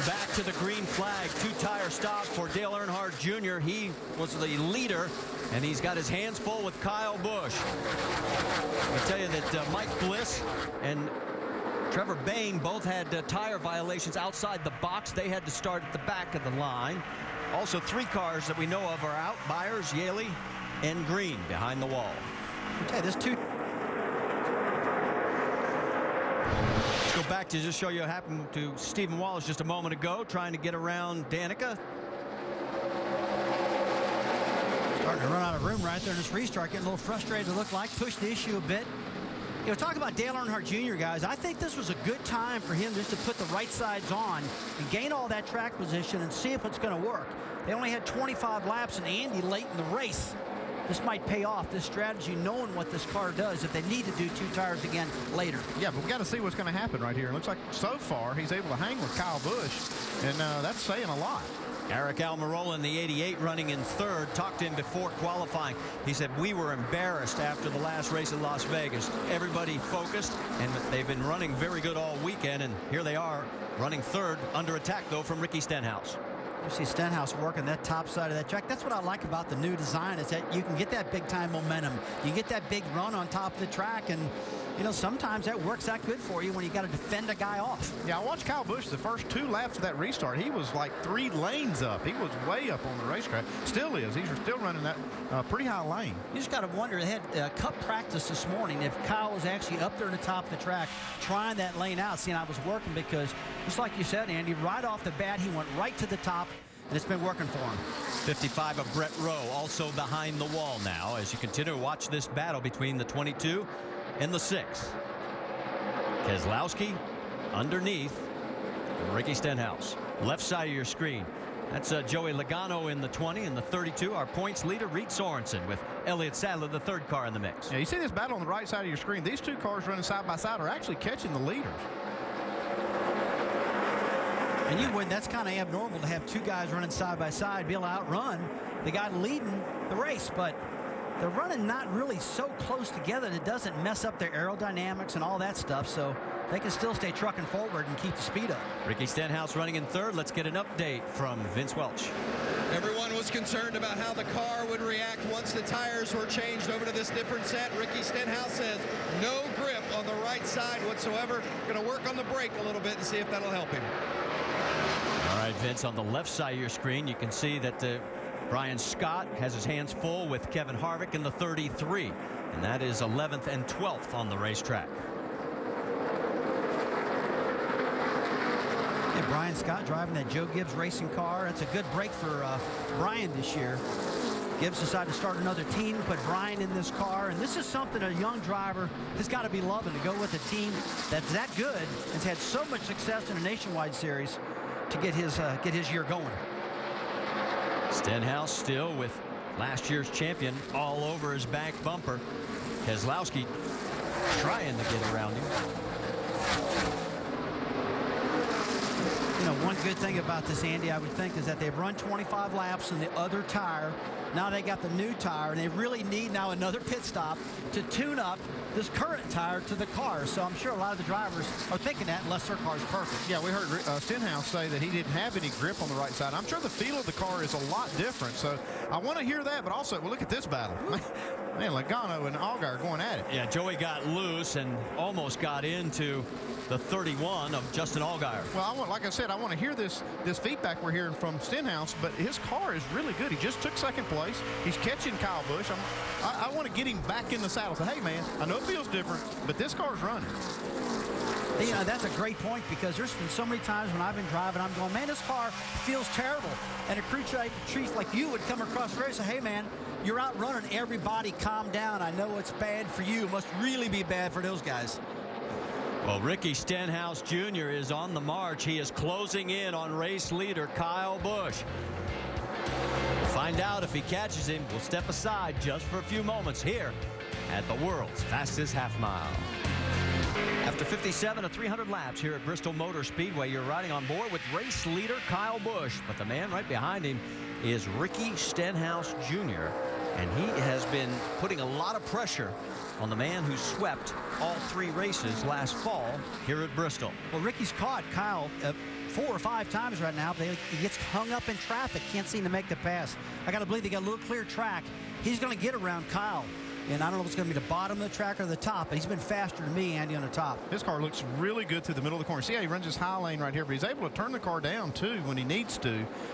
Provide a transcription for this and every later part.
back to the green flag. 2-tire stop for Dale Earnhardt Jr. He was the leader, and he's got his hands full with Kyle Busch. I tell you that Mike Bliss and Trevor Bayne both had tire violations outside the box. They had to start at the back of the line. Also, 3 cars that we know of are out. Byers, Yaley, and Green behind the wall. Okay, this two. Let's go back to just show you what happened to Stephen Wallace just a moment ago, trying to get around Danica. Starting to run out of room right there in this restart. Getting a little frustrated, it looked like. Pushed the issue a bit. You know, talk about Dale Earnhardt Jr., guys. I think this was a good time for him just to put the right sides on and gain all that track position and see if it's going to work. They only had 25 laps, and Andy late in the race. This might pay off, this strategy, knowing what this car does if they need to do 2 tires again later. Yeah, but we got to see what's going to happen right here. It looks like so far he's able to hang with Kyle Busch, and that's saying a lot. Eric Almirola in the 88 running in 3rd. Talked to him before qualifying. He said, we were embarrassed after the last race at Las Vegas. Everybody focused, and they've been running very good all weekend, and here they are running 3rd, under attack though from Ricky Stenhouse. You see Stenhouse working that top side of that track. That's what I like about the new design, is that you can get that big time momentum. You get that big run on top of the track, and you know, sometimes that works out good for you when you got to defend a guy off. Yeah, I watched Kyle Busch the first 2 laps of that restart. He was like 3 lanes up. He was way up on the racetrack. Still is. He's still running that pretty high lane. You just got to wonder, they had cup practice this morning, if Kyle was actually up there at the top of the track trying that lane out. See, and I was working because, just like you said, Andy, right off the bat, he went right to the top, and it's been working for him. 55 of Brett Rowe also behind the wall now as you continue to watch this battle between the 22 and the 6. Keselowski underneath Ricky Stenhouse. Left side of your screen. That's Joey Logano in the 20, and the 32, our points leader, Reed Sorensen, with Elliott Sadler, the 3rd car in the mix. Yeah, you see this battle on the right side of your screen. These 2 cars running side by side are actually catching the leaders. And you win. That's kind of abnormal to have 2 guys running side by side, be able to outrun the guy leading the race, but they're running not really so close together that it doesn't mess up their aerodynamics and all that stuff, so they can still stay trucking forward and keep the speed up. Ricky Stenhouse running in 3rd. Let's get an update from Vince Welch. Everyone was concerned about how the car would react once the tires were changed over to this different set. Ricky Stenhouse says no grip on the right side whatsoever. Going to work on the brake a little bit and see if that'll help him. All right, Vince, on the left side of your screen, you can see that Brian Scott has his hands full with Kevin Harvick in the 33, and that is 11th and 12th on the racetrack. And Brian Scott driving that Joe Gibbs racing car. That's a good break for Brian this year. Gibbs decided to start another team, put Brian in this car, and this is something a young driver has got to be loving, to go with a team that's that good and has had so much success in a nationwide series to get his year going. Stenhouse still with last year's champion all over his back bumper. Keselowski trying to get around him. You know, one good thing about this, Andy, I would think, is that they've run 25 laps in the other tire. Now they got the new tire, and they really need now another pit stop to tune up this current tire to the car. So I'm sure a lot of the drivers are thinking that, unless their car's perfect. Yeah, we heard Stenhouse say that he didn't have any grip on the right side. I'm sure the feel of the car is a lot different. So I want to hear that, but also, well, look at this battle. Man, Logano and Allgaier going at it. Yeah, Joey got loose and almost got into the 31 of Justin Allgaier. Well, like I said, I want to hear this feedback we're hearing from Stenhouse, but his car is really good. He just took 2nd place. He's catching Kyle Busch. I want to get him back in the saddle. Say, hey, man, I know it feels different, but this car's running. You know, that's a great point, because there's been so many times when I've been driving, I'm going, man, this car feels terrible. And a crew chief like you would come across the race and say, hey, man, you're out running. Everybody calm down. I know it's bad for you. It must really be bad for those guys. Well, Ricky Stenhouse Jr. is on the march. He is closing in on race leader Kyle Busch. We'll find out if he catches him. We'll step aside just for a few moments here at the world's fastest half mile. After 57 of 300 laps here at Bristol Motor Speedway, you're riding on board with race leader Kyle Busch. But the man right behind him is Ricky Stenhouse Jr., and he has been putting a lot of pressure on the man who swept all 3 races last fall here at Bristol. Well, Ricky's caught Kyle 4 or 5 times right now, but he gets hung up in traffic, can't seem to make the pass. I got to believe they got a little clear track. He's going to get around Kyle. And I don't know if it's going to be the bottom of the track or the top, but he's been faster than me, Andy, on the top. His car looks really good through the middle of the corner. See how he runs his high lane right here, but he's able to turn the car down, too, when he needs to,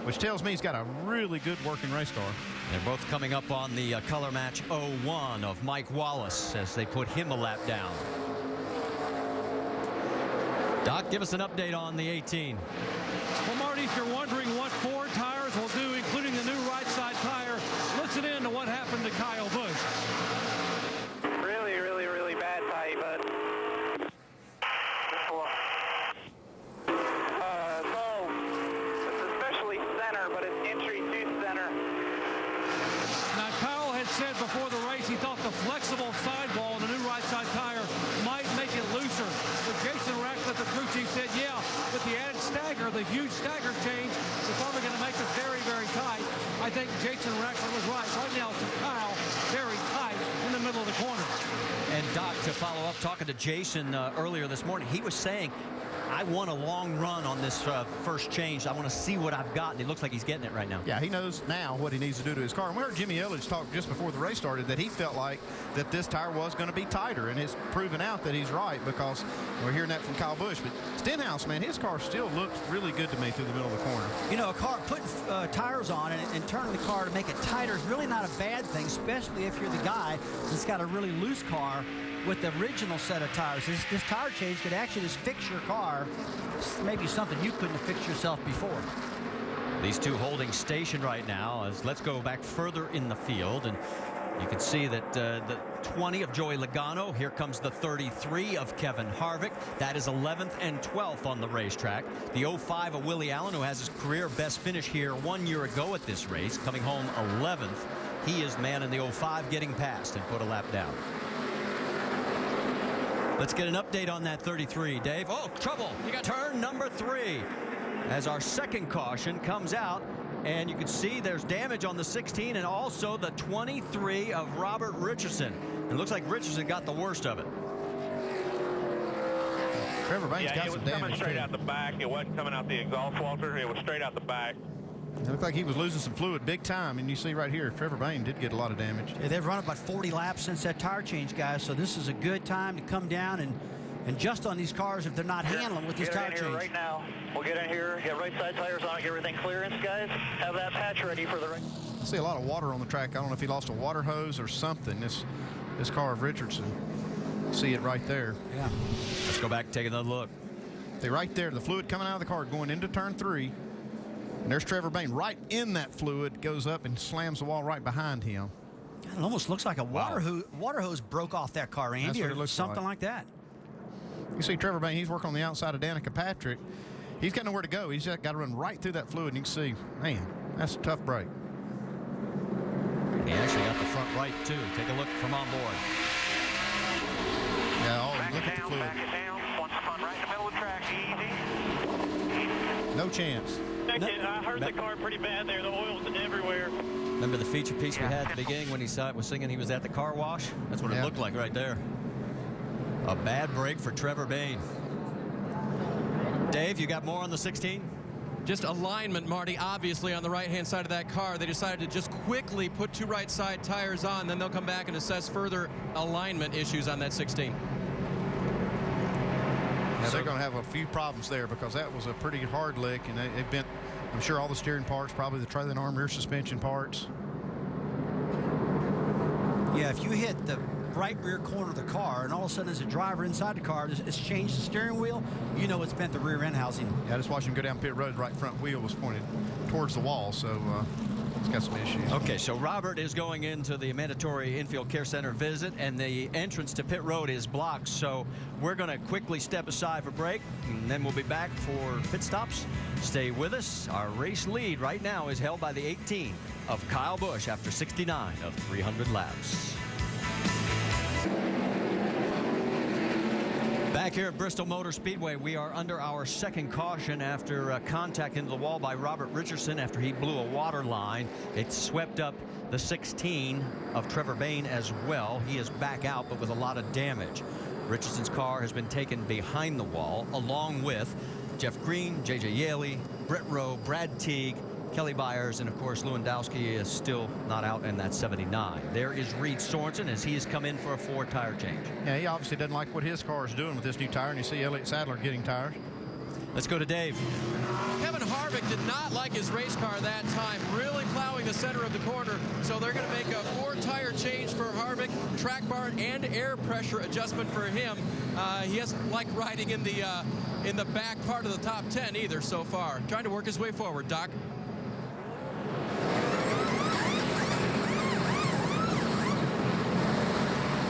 which tells me he's got a really good working race car. They're both coming up on the color match 01 of Mike Wallace as they put him a lap down. Doc, give us an update on the 18. Well, Marty, if you're wondering what Ford tires will do, including the new right side tire, listen in to what happened to Kyle Busch. Really bad pipe, but so it's especially center, but it's entry to center. Now, Kyle had said before the race he thought the flexible sidewall on the new right side tire might make it looser. But Jason Ratcliffe, the crew chief, said, yeah, with the added stagger, the huge stagger change, it's probably going to make us very tight. I think Jason Ratcliffe was right. Right now, it's Kyle very tight in the middle of the corner. And Doc, to follow up, talking to Jason earlier this morning, he was saying, I want a long run on this first change. I want to see what I've got, and it looks like he's getting it right now. Yeah, he knows now what he needs to do to his car. And we heard Jimmy Elledge talk just before the race started that he felt like that this tire was going to be tighter, and it's proven out that he's right because we're hearing that from Kyle Busch. But Stenhouse, man, his car still looks really good to me through the middle of the corner. You know, a car putting tires on and turning the car to make it tighter is really not a bad thing, especially if you're the guy that's got a really loose car with the original set of tires. This tire change could actually just fix your car, maybe something you couldn't have fixed yourself before. These two holding station right now. As let's go back further in the field, and you can see that the 20 of Joey Logano. Here comes the 33 of Kevin Harvick. That is 11th and 12th on the racetrack. The 05 of Willie Allen, who has his career best finish here 1 year ago at this race, coming home 11th. He is the man in the 05 getting past and put a lap down. Let's get an update on that 33, Dave. Oh, trouble. You got turn number 3 as our second caution comes out. And you can see there's damage on the 16 and also the 23 of Robert Richardson. It looks like Richardson got the worst of it. Trevor Bayne's got it some was coming damage straight too. out the back. It wasn't coming out the exhaust filter. It was straight out the back. It looked like he was losing some fluid big time, and you see right here, Trevor Bayne did get a lot of damage. Yeah, they've run about 40 laps since that tire change, guys, so this is a good time to come down and just on these cars if they're not handling with this tire Get in change. here right now. We'll get in here, get right side tires on, get everything clearance, guys. Have that patch ready for the race. I see a lot of water on the track. I don't know if he lost a water hose or something. This car of Richardson. See it right there. Yeah. Let's go back and take another look. See right there, the fluid coming out of the car going into turn 3. And there's Trevor Bayne right in that fluid, goes up and slams the wall right behind him. It almost looks like a water hose broke off that car, Andy, That's what or it looks something like that. You see Trevor Bayne, he's working on the outside of Danica Patrick. He's got nowhere to go. He's got to run right through that fluid, and you can see, man, that's a tough break. He actually got the front right, too. Take a look from on board. Yeah, look at the fluid. Back it down. Once spun right in the middle of the track, easy. No chance. I hurt the car pretty bad there. The oil was everywhere. Remember the feature piece we had at the beginning when he was singing he was at the car wash? That's what it looked like right there. A bad break for Trevor Bayne. Dave, you got more on the 16? Just alignment, Marty, obviously on the right-hand side of that car. They decided to just quickly put 2 right side tires on, then they'll come back and assess further alignment issues on that 16. Yeah, they're going to have a few problems there because that was a pretty hard lick, and they've been, I'm sure, all the steering parts, probably the trailing arm rear suspension parts. Yeah, if you hit the right rear corner of the car and all of a sudden as a driver inside the car it's changed the steering wheel, you know it's bent the rear end housing. Yeah, I just watched him go down pit road. Right front wheel was pointed towards the wall, so it's got some issues. Okay, so Robert is going into the mandatory infield care center visit, and the entrance to pit road is blocked. So we're going to quickly step aside for break, and then we'll be back for pit stops. Stay with us. Our race lead right now is held by the 18 of Kyle Busch after 69 of 300 laps. Back here at Bristol Motor Speedway, we are under our second caution after contact into the wall by Robert Richardson after he blew a water line. It swept up the 16 of Trevor Bayne as well. He is back out, but with a lot of damage. Richardson's car has been taken behind the wall, along with Jeff Green, J.J. Yaley, Brett Rowe, Brad Teague, Kelly Byers, and of course Lewandowski is still not out in that 79. There is Reed Sorensen as he has come in for a 4-tire change. Yeah, he obviously doesn't like what his car is doing with this new tire, and you see Elliott Sadler getting tires. Let's go to Dave. Kevin Harvick did not like his race car that time, really plowing the center of the corner. So they're going to make a 4-tire change for Harvick, track bar and air pressure adjustment for him. He hasn't liked riding in the back part of the top 10 either so far. Trying to work his way forward, Doc.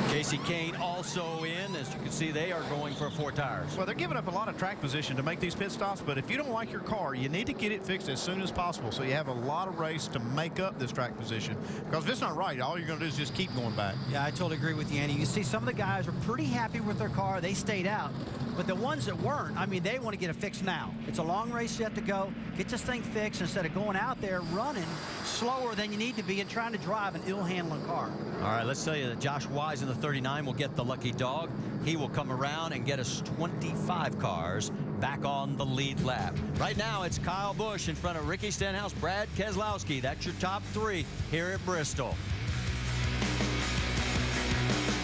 Casey Kane also in. As you can see, they are going for 4 tires. Well, they're giving up a lot of track position to make these pit stops, but if you don't like your car, you need to get it fixed as soon as possible so you have a lot of race to make up this track position. Because if it's not right, all you're going to do is just keep going back. Yeah, I totally agree with you, Andy. You see some of the guys are pretty happy with their car. They stayed out. But the ones that weren't, I mean, they want to get it fixed now. It's a long race yet to go. Get this thing fixed instead of going out there running slower than you need to be and trying to drive an ill-handling car. All right, let's tell you that Josh Wise in the 39 will get the lucky dog. He will come around and get us 25 cars back on the lead lap. Right now, it's Kyle Busch in front of Ricky Stenhouse, Brad Keselowski. That's your top 3 here at Bristol.